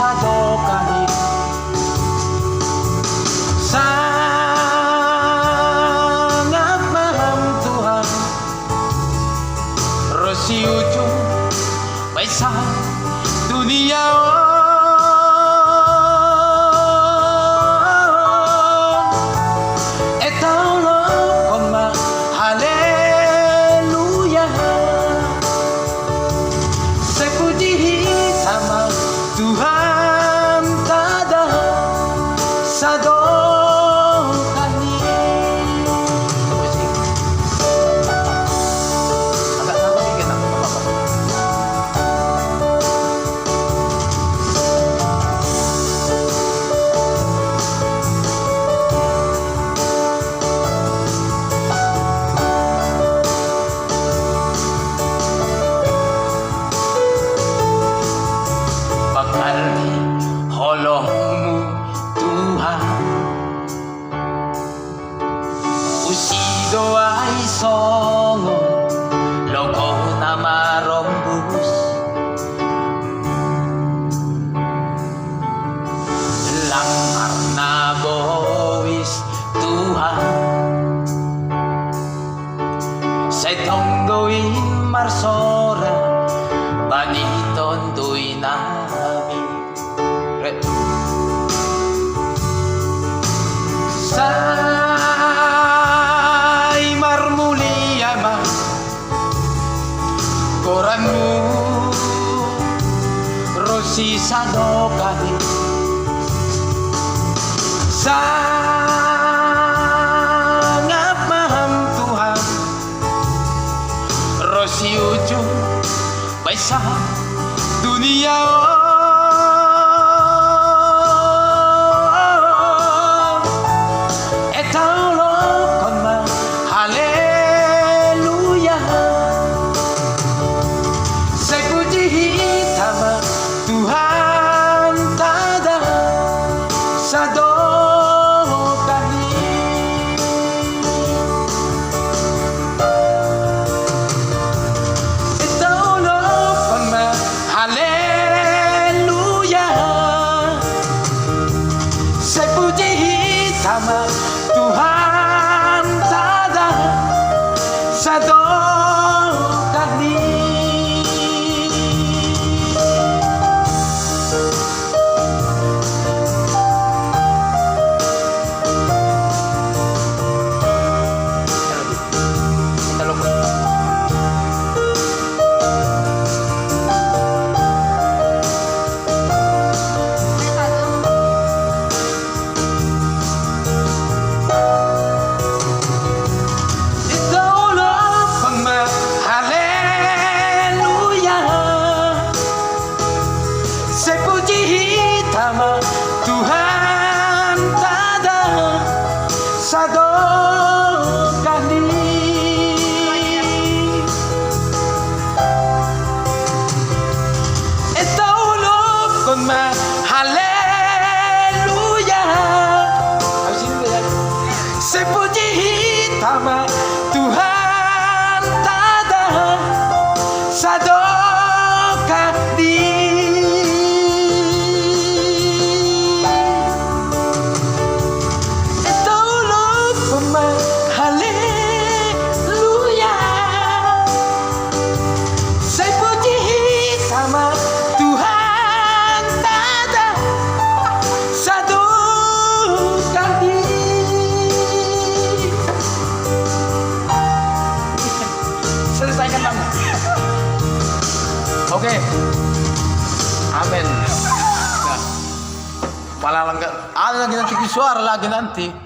sadokani sangat paham Tuhan Rosi ujung Baisa dunia Tuhan tada sadokani. Agak lama dikit nak apa-apa. Holongmu Tuhan usido ay songo logo na marombus langar na bowis Tuhan setong gawin marsora baniton tu'y namin Say marmuliama koranmu Rosi sadokani sangat paham Tuhan Rosi ujung Baisa dunia Tuhan tada sadokani Itaulog pagma haleluya Sa puji hitama Tuhan tada sadokani Tuhan tada sadokani Itaulog kon ma haleluya Sepuji hitama Tuhan tada sadokani Selesaikan bang. Oke. Amin. Malah ada lagi nanti suara lagi nanti.